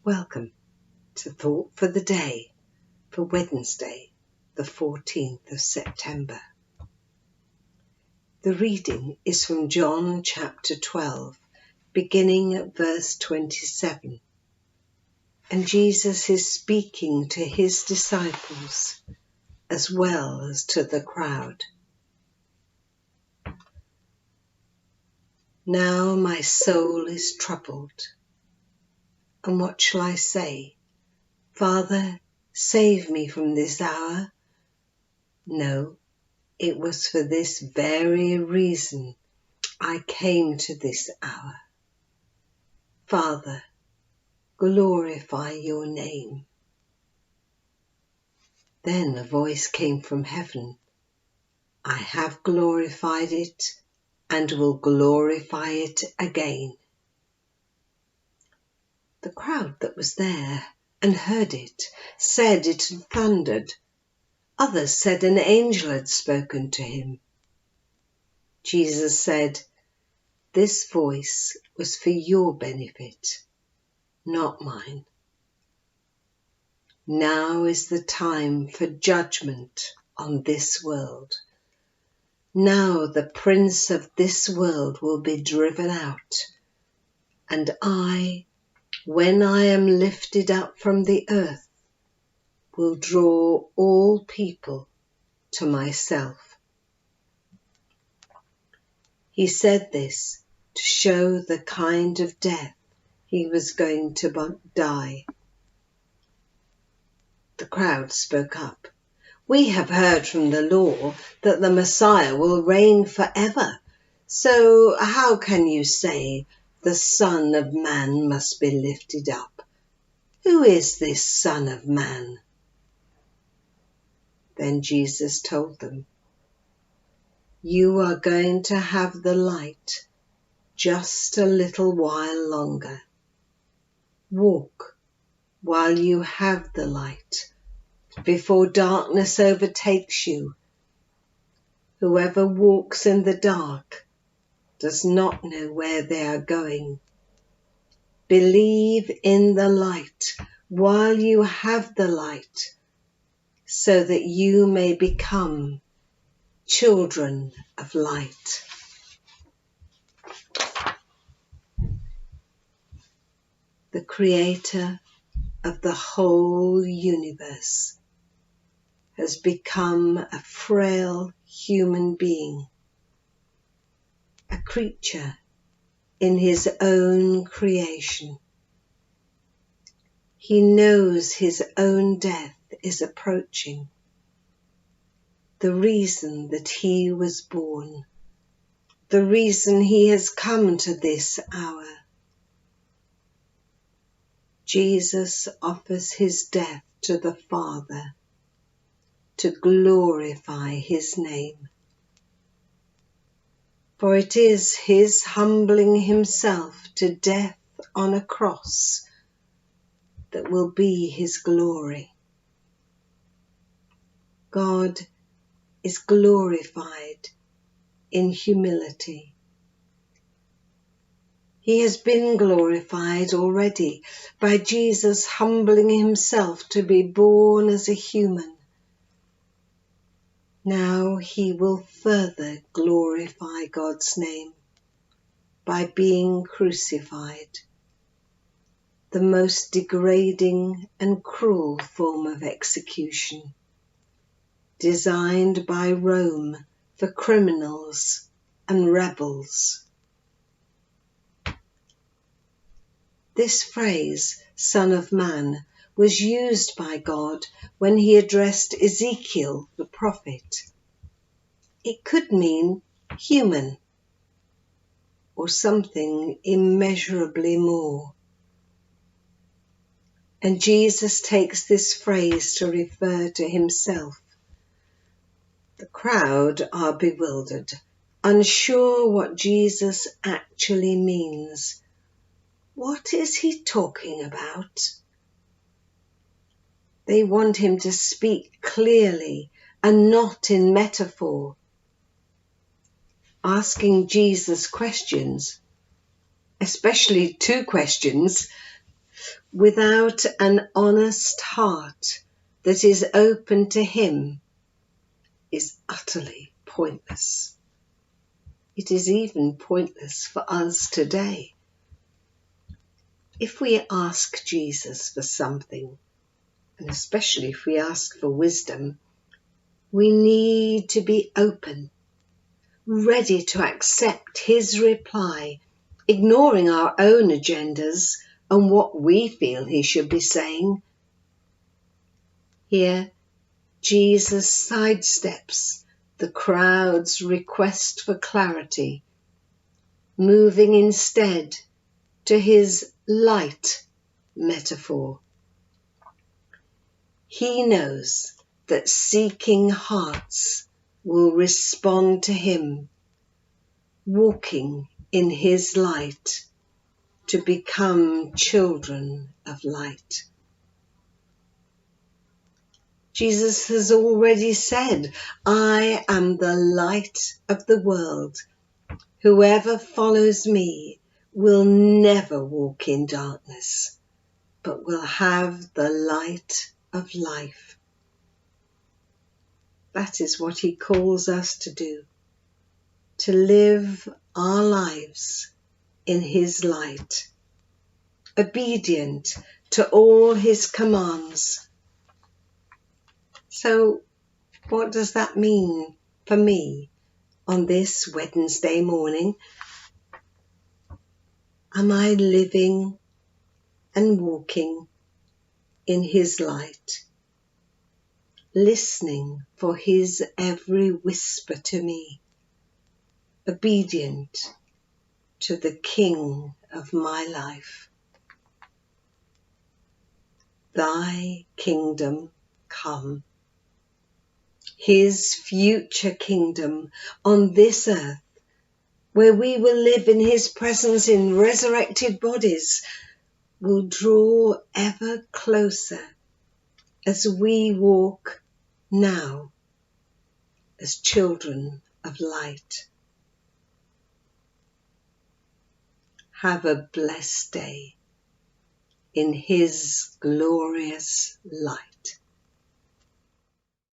Welcome to Thought for the Day for Wednesday, the 14th of September. The reading is from John chapter 12, beginning at verse 27. And Jesus is speaking to his disciples as well as to the crowd. Now my soul is troubled. And what shall I say? Father, save me from this hour. No, it was for this very reason I came to this hour. Father, glorify your name. Then a voice came from heaven. I have glorified it and will glorify it again. The crowd that was there and heard it said it had thundered. Others said an angel had spoken to him. Jesus said, "This voice was for your benefit, not mine. Now is the time for judgment on this world. Now the prince of this world will be driven out, and I, when I am lifted up from the earth, will draw all people to myself." He said this to show the kind of death he was going to die. The crowd spoke up. "We have heard from the law that the Messiah will reign forever. So how can you say the Son of Man must be lifted up? Who is this Son of Man?" Then Jesus told them, "You are going to have the light just a little while longer. Walk while you have the light, before darkness overtakes you. Whoever walks in the dark does not know where they are going. Believe in the light while you have the light, so that you may become children of light." The Creator of the whole universe has become a frail human being, a creature in his own creation. He knows his own death is approaching, the reason that he was born, the reason he has come to this hour. Jesus offers his death to the Father to glorify his name. For it is his humbling himself to death on a cross that will be his glory. God is glorified in humility. He has been glorified already by Jesus humbling himself to be born as a human. Now he will further glorify God's name by being crucified, the most degrading and cruel form of execution, designed by Rome for criminals and rebels. This phrase, Son of Man, was used by God when he addressed Ezekiel the prophet. It could mean human or something immeasurably more. And Jesus takes this phrase to refer to himself. The crowd are bewildered, unsure what Jesus actually means. What is he talking about? They want him to speak clearly and not in metaphor. Asking Jesus questions, especially two questions, without an honest heart that is open to Him is utterly pointless. It is even pointless for us today. If we ask Jesus for something, and especially if we ask for wisdom, we need to be open, ready to accept His reply, ignoring our own agendas and what we feel He should be saying. Here, Jesus sidesteps the crowd's request for clarity, moving instead to His light metaphor. He knows that seeking hearts will respond to Him, walking in His light to become children of light. Jesus has already said, "I am the light of the world. Whoever follows me will never walk in darkness, but will have the light of life." That is what He calls us to do, to live our lives in His light, obedient to all His commands. So, what does that mean for me on this Wednesday morning? Am I living and walking in His light, listening for His every whisper to me, obedient to the King of my life? Thy kingdom come. His future kingdom on this earth, where we will live in His presence in resurrected bodies, will draw ever closer as we walk now as children of light. Have a blessed day in His glorious light.